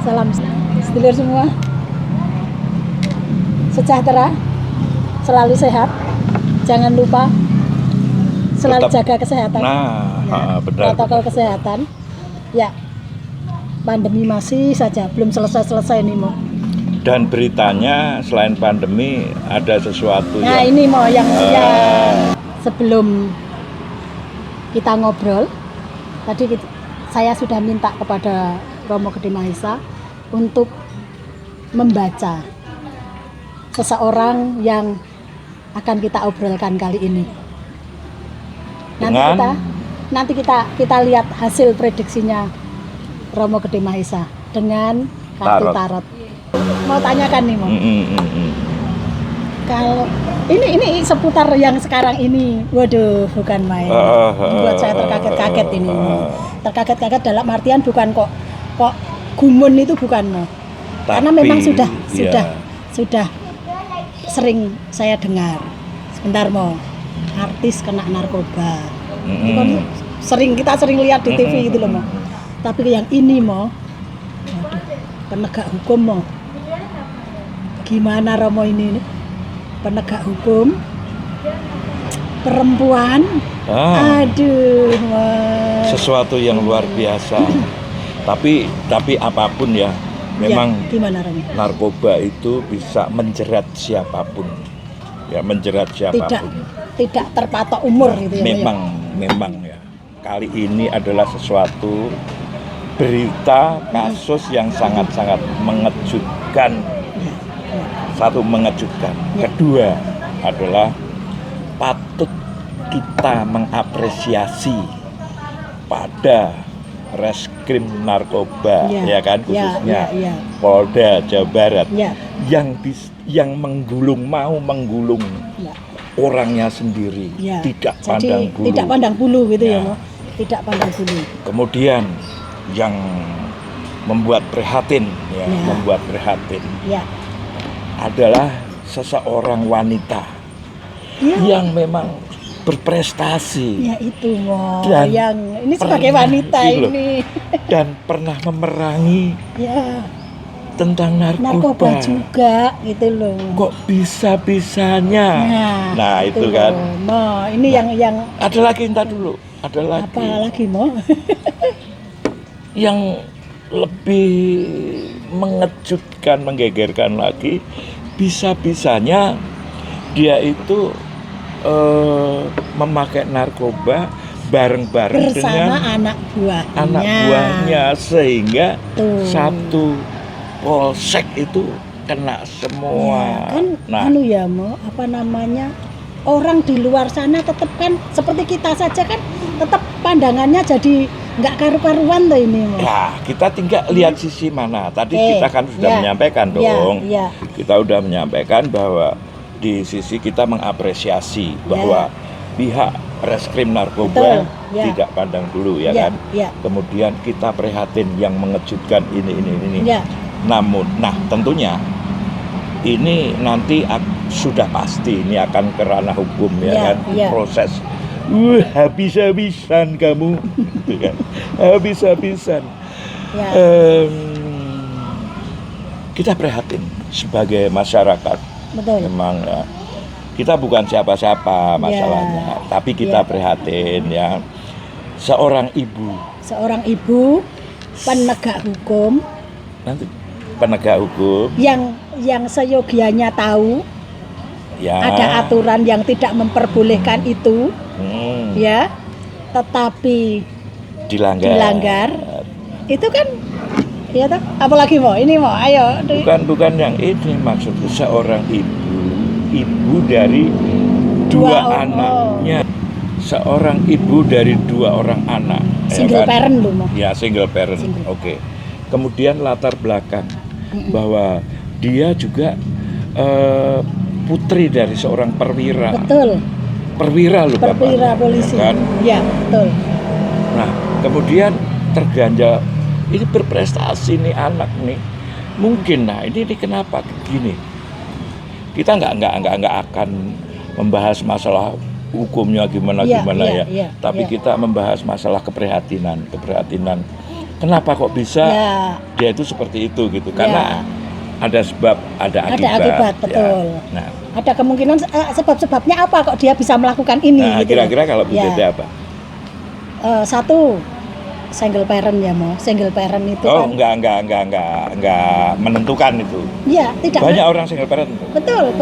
Salam sedulur semua. Sejahtera, selalu sehat. Jangan lupa selalu Tetap, jaga kesehatan. Benar. Protokol kesehatan. Ya, pandemi masih saja belum selesai nih Mo. Dan beritanya selain pandemi ada sesuatu Nah yang ini Mo yang sebelum kita ngobrol tadi saya sudah minta kepada Romo Gede Mahesa untuk membaca seseorang yang akan kita obrolkan kali ini. Nanti kita lihat hasil prediksinya Romo Gede Mahesa dengan kartu tarot. Mau tanyakan nih Mo. Kalau ini seputar yang sekarang ini, waduh bukan main. Buat saya terkaget-kaget ini. Terkaget-kaget dalam artian bukan kok gumun itu bukan Mo. Karena memang sudah sering saya dengar. Sebentar Mo, artis kena narkoba. Kita sering lihat di TV gitu loh Mo. Tapi yang ini Mo, waduh, penegak hukum Mo. Gimana Romo ini? Penegak hukum perempuan. Aduh, Mas. Sesuatu yang luar biasa. tapi apapun ya, memang ya, gimana, Romo? Narkoba itu bisa menjerat siapapun. Ya, menjerat siapapun. Tidak terpatok umur gitu ya. Memang ya. Kali ini adalah sesuatu berita kasus yang sangat-sangat mengejutkan. Satu, mengejutkan. Kedua adalah patut kita mengapresiasi pada Reskrim Narkoba, ya kan, khususnya Polda Jawa Barat yang mau menggulung orangnya sendiri, tidak pandang bulu. Tidak pandang bulu gitu ya, Mo. Tidak pandang bulu. Kemudian yang membuat prihatin adalah seseorang wanita yang memang berprestasi. Ya itu Mo. Dan yang ini sebagai wanita ini dan pernah memerangi tentang narkoba juga gitu loh. Kok bisa-bisanya? Nah itu kan. Mo, ini yang ada lagi dulu. Ada lagi. Apa lagi Mo? Yang lebih mengejutkan, menggegerkan lagi, bisa-bisanya dia itu memakai narkoba bareng-bareng bersama dengan anak buahnya sehingga satu polsek itu kena semua. Ya, Mo, orang di luar sana tetap kan seperti kita saja kan tetap pandangannya jadi nggak karu-karuan tuh ini Mo. Nah, kita tinggal lihat sisi mana. Tadi kita kan sudah menyampaikan dong. Kita sudah menyampaikan bahwa di sisi kita mengapresiasi bahwa pihak Reskrim Narkoba tidak pandang bulu kan. Kemudian kita prihatin yang mengejutkan ini. Namun, tentunya ini nanti sudah pasti ini akan ke ranah hukum kan, proses. Habis-habisan kamu, kan? Habis-habisan. Kita prihatin sebagai masyarakat. Betul. Memang kita bukan siapa-siapa masalahnya, tapi kita prihatin ya. Seorang ibu penegak hukum. Nanti penegak hukum yang seyogianya tahu ada aturan yang tidak memperbolehkan itu, tetapi dilanggar. Itu kan, apalagi Mo, ini Mo, ayo. Bukan yang ini maksudku, seorang ibu dari dua anaknya, seorang ibu dari 2 orang anak. Single parent loh Mo. Ya, single parent. Oke. Kemudian latar belakang bahwa dia juga putri dari seorang perwira. Betul. Perwira polisi. Kan? Ya, betul. Nah, kemudian terganjal ini berprestasi nih anak nih. Mungkin ini kenapa begini? Kita nggak akan membahas masalah hukumnya gimana. Tapi kita membahas masalah keprihatinan kenapa kok bisa Ya. dia itu seperti itu gitu, karena ada sebab, ada akibat. Betul. Ya. Nah, ada kemungkinan sebab-sebabnya apa kok dia bisa melakukan ini. nah gitu. kira-kira kalau Bu Tete apa? Satu, single parent ya Mo. Single parent itu Oh, kan. enggak menentukan itu. Iya, tidak. Banyak orang single parent. Betul.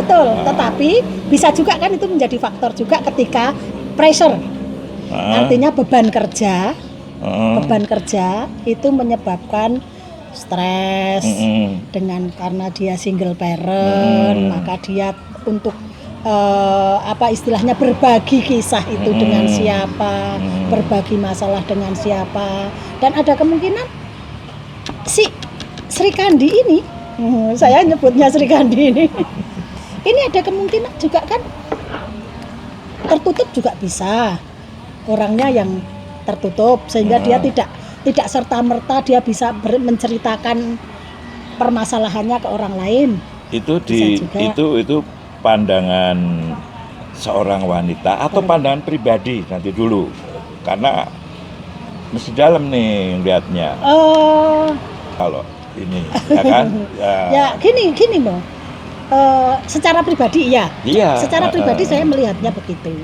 Tetapi bisa juga kan itu menjadi faktor juga ketika pressure. Artinya beban kerja. Beban kerja itu menyebabkan stres karena dia single parent, maka dia untuk istilahnya berbagi kisah itu dengan siapa, berbagi masalah dengan siapa, dan ada kemungkinan si Sri Kandi ini, saya nyebutnya Sri Kandi ini ada kemungkinan juga kan tertutup juga bisa, orangnya yang tertutup sehingga dia tidak serta-merta dia bisa menceritakan permasalahannya ke orang lain. Itu itu pandangan seorang wanita atau pandangan pribadi nanti dulu, karena mesti dalam nih lihatnya. Kalau ini ya kan ya gini Mo, secara pribadi secara pribadi saya melihatnya begitu.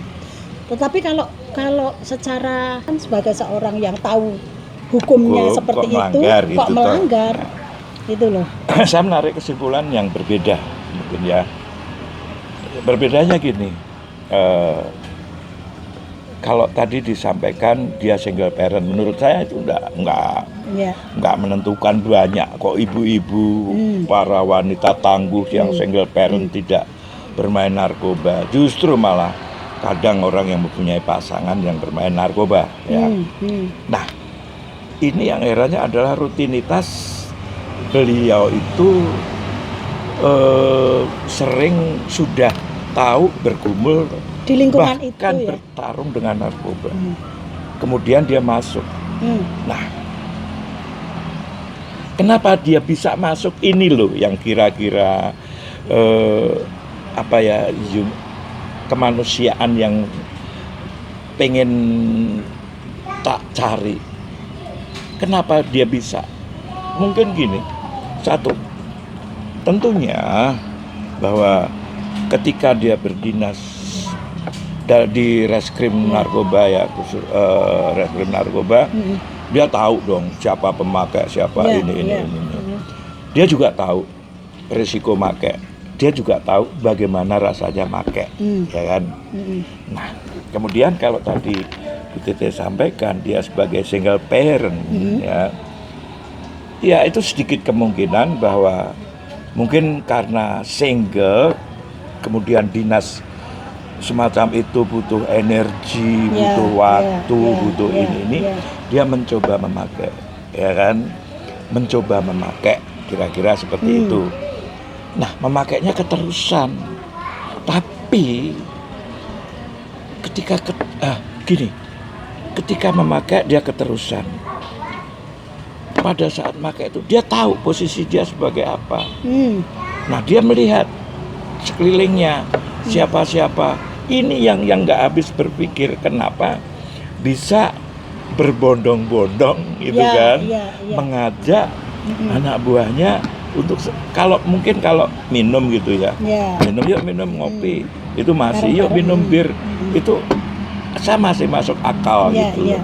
Tetapi kalau secara sebagai seorang yang tahu hukumnya seperti itu kok melanggar itu loh. Saya menarik kesimpulan yang berbeda mungkin ya. Berbedanya gini, kalau tadi disampaikan dia single parent, menurut saya itu enggak menentukan banyak kok ibu-ibu, para wanita tangguh yang single parent tidak bermain narkoba. Justru malah kadang orang yang mempunyai pasangan yang bermain narkoba. Ya. Nah, ini yang herannya adalah rutinitas beliau itu sering sudah tahu bergumul di lingkungan bahkan itu ya, bertarung dengan narkoba. Kemudian dia masuk. Nah, kenapa dia bisa masuk, ini loh yang kira-kira kemanusiaan yang pengen tak cari. Kenapa dia bisa? Mungkin gini, satu, tentunya bahwa ketika dia berdinas di reskrim narkoba reskrim narkoba, dia tahu dong siapa pemakai, siapa ini. Dia juga tahu risiko make, dia juga tahu bagaimana rasanya make, ya kan? Nah, kemudian kalau tadi Bu Tete sampaikan dia sebagai single parent, ya itu sedikit kemungkinan bahwa mungkin karena single, kemudian dinas semacam itu butuh energi, butuh waktu, butuh ini. Dia mencoba memakai, ya kan? Mencoba memakai, kira-kira seperti itu. Nah, memakainya keterusan. Tapi ketika memakai dia keterusan. Pada saat memakai itu dia tahu posisi dia sebagai apa. Nah, dia melihat sekelilingnya siapa-siapa. Ini yang nggak habis berpikir kenapa bisa berbondong-bondong gitu mengajak anak buahnya untuk kalau minum gitu ya. Minum ngopi. Itu masih yuk minum bir. Itu saya masih masuk akal gitu.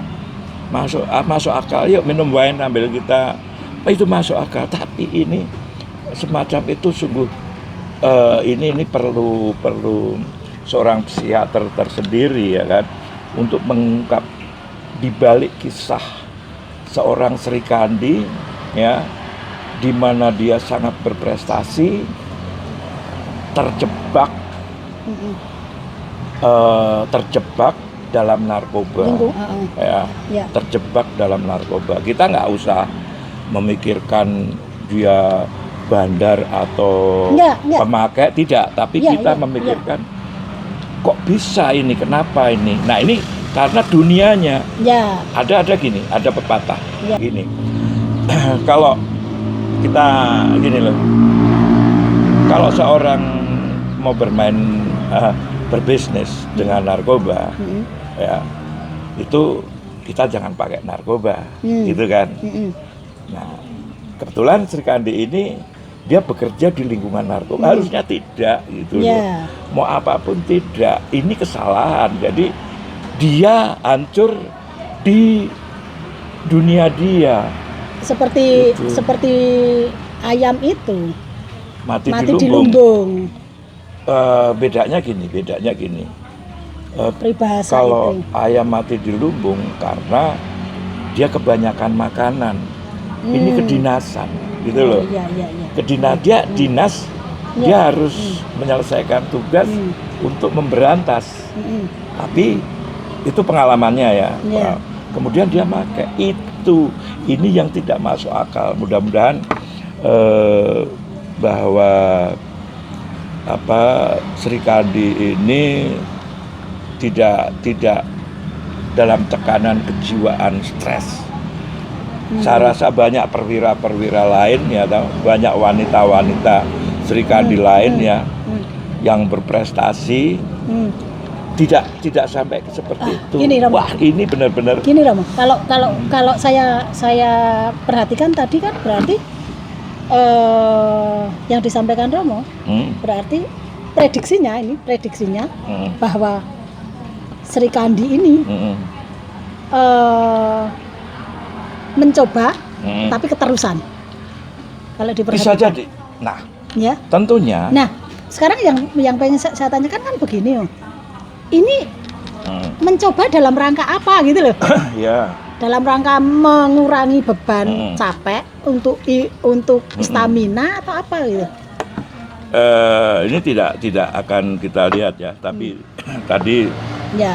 Masuk akal, yuk minum wine ambil kita. Itu masuk akal, tapi ini semacam itu sungguh ini perlu seorang psikiater tersendiri, ya kan, untuk mengungkap di balik kisah seorang Sri Kandi, ya, di mana dia sangat berprestasi, terjebak dalam narkoba, terjebak dalam narkoba. Kita nggak usah memikirkan dia bandar atau pemakai, tidak, tapi kita memikirkan kok bisa ini, kenapa ini. Nah, ini karena dunianya ada gini, ada pepatah gini. Kalau kita gini loh, kalau seorang mau berbisnis dengan narkoba, ya, itu kita jangan pakai narkoba, gitu kan. Nah, kebetulan Sri Kandi ini dia bekerja di lingkungan narkoba, harusnya tidak, gitu loh. Mau apapun tidak, ini kesalahan. Jadi dia hancur di dunia dia. Seperti ayam itu Mati di lumbung. Bedanya gini. Peribahasa Kalau itu. ayam mati di lumbung karena dia kebanyakan makanan, ini kedinasan, gitu loh. Iya. Dia dinas, dia harus menyelesaikan tugas untuk memberantas. Tapi itu pengalamannya ya. Kemudian dia pakai itu, ini yang tidak masuk akal. Mudah-mudahan bahwa Sri Kandi ini tidak dalam tekanan kejiwaan stres. Saya rasa banyak perwira-perwira lain ya, banyak wanita-wanita Sri Kandi lain ya yang berprestasi tidak sampai seperti itu. Gini, Romo. Wah, ini benar-benar. Gini Romo, kalau saya perhatikan tadi kan berarti yang disampaikan Romo berarti prediksinya bahwa Sri Kandi ini mencoba tapi keterusan. Kalau diperhatikan. Bisa jadi. Nah, ya. Tentunya. Nah, sekarang yang pengen saya tanyakan kan begini, ini mencoba dalam rangka apa gitu loh? Ya. Dalam rangka mengurangi beban capek untuk stamina atau apa gitu? Ini tidak akan kita lihat ya, tapi tadi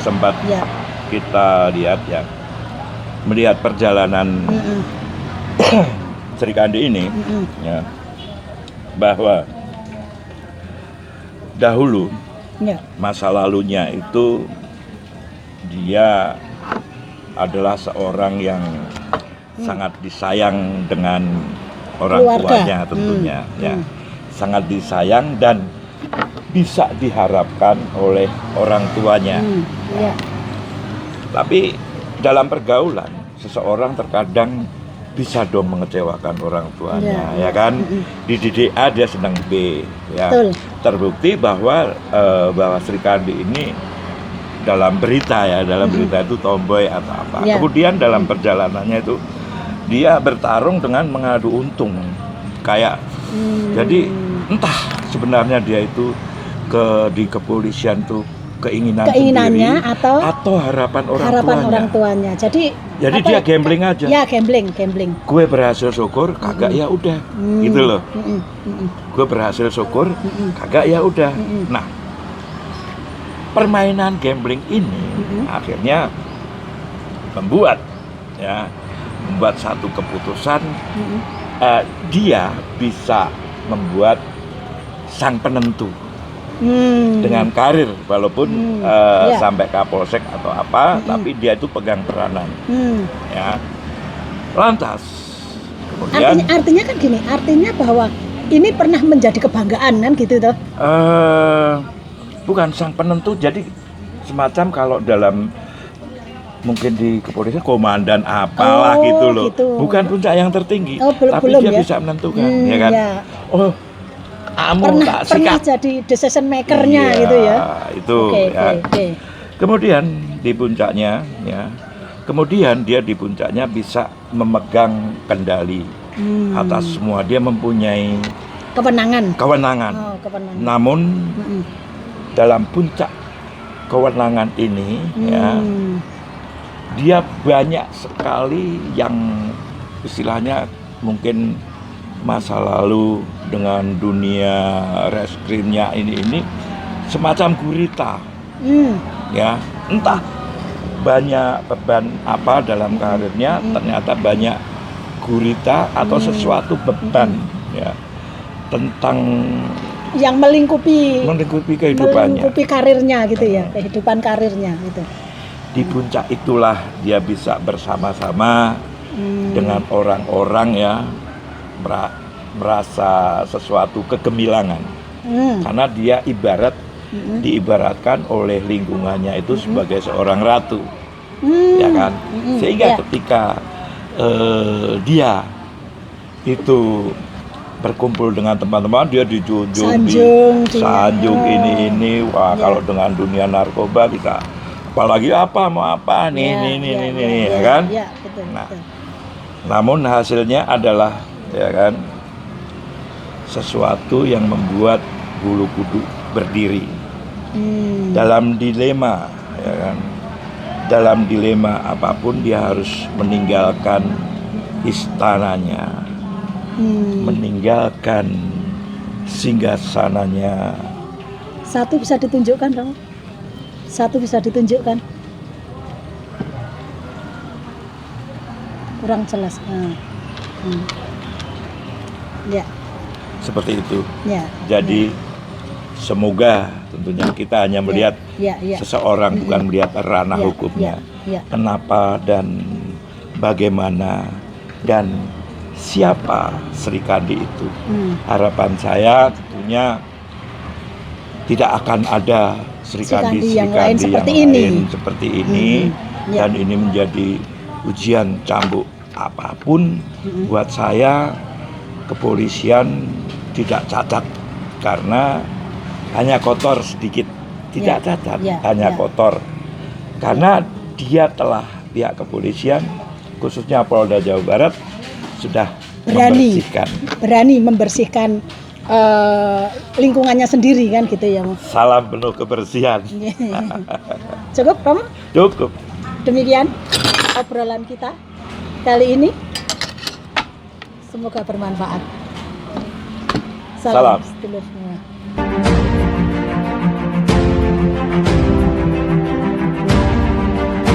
sempat kita lihat ya, melihat perjalanan Sri Kandi ini ya, bahwa dahulu masa lalunya itu dia adalah seorang yang sangat disayang dengan orang tuanya tentunya ya, sangat disayang dan bisa diharapkan oleh orang tuanya. Tapi dalam pergaulan seseorang terkadang bisa dong mengecewakan orang tuanya, ya kan? Dididik A dia senang B, ya. Terbukti bahwa Sri Kandi ini dalam berita itu tomboy atau apa. Kemudian dalam perjalanannya itu dia bertarung dengan mengadu untung, kayak jadi entah sebenarnya dia itu di kepolisian tuh keinginannya sendiri, atau harapan orang tuanya. Jadi dia gambling aja. Ya, gambling. Gue berhasil syukur, kagak ya udah. Gitu loh. Gue berhasil syukur, kagak ya udah. Nah, permainan gambling ini akhirnya membuat satu keputusan. Dia bisa membuat sang penentu dengan karir, walaupun sampai Kapolsek atau apa, tapi dia itu pegang peranan. Ya. Lantas, kemudian artinya kan gini, artinya bahwa ini pernah menjadi kebanggaan kan gitu toh? Bukan sang penentu, jadi semacam kalau dalam mungkin di kepolisian komandan apalah gitu loh. Bukan puncak yang tertinggi, tapi dia bisa menentukan, ya kan? Pernah jadi decision maker-nya gitu ya. Itu okay. Kemudian di puncaknya dia di puncaknya bisa memegang kendali atas semua. Dia mempunyai kewenangan. Namun dalam puncak kewenangan ini dia banyak sekali yang istilahnya mungkin masa lalu dengan dunia reskrimnya ini semacam gurita. Ya, entah banyak beban apa dalam karirnya, ternyata banyak gurita atau sesuatu beban ya tentang yang melingkupi kehidupannya, melingkupi karirnya gitu ya, kehidupan karirnya gitu. Di puncak itulah dia bisa bersama-sama dengan orang-orang ya merasa sesuatu kegemilangan, karena dia diibaratkan oleh lingkungannya itu sebagai seorang ratu. ya kan? Sehingga ya. ketika dia itu berkumpul dengan teman-teman, dia dijunjung, sanjung ini, wah ya. kalau dengan dunia narkoba kita, apalagi mau apa nih, ya kan? Ya, betul, Nah, betul. namun hasilnya adalah, ya kan, sesuatu yang membuat bulu kuduk berdiri dalam dilema, ya kan? Dalam dilema apapun dia harus meninggalkan istananya, meninggalkan singgasananya. Satu bisa ditunjukkan, Romo? Satu bisa ditunjukkan? Kurang jelas. Ya. Seperti itu. Ya. Jadi semoga tentunya kita hanya melihat seseorang, bukan melihat ranah hukumnya. Kenapa dan bagaimana dan siapa Sri Kandi itu. Harapan saya tentunya tidak akan ada Sri Kandi yang lain seperti ini. Dan ini menjadi ujian cambuk apapun buat saya. Kepolisian tidak cacat karena hanya kotor sedikit, tidak cacat, hanya kotor karena dia telah, pihak kepolisian khususnya Polda Jawa Barat sudah berani membersihkan lingkungannya sendiri kan gitu ya. Salam penuh kebersihan. Cukup, Romo? Cukup. Demikian obrolan kita kali ini. Semoga bermanfaat. Salam sedulur semua.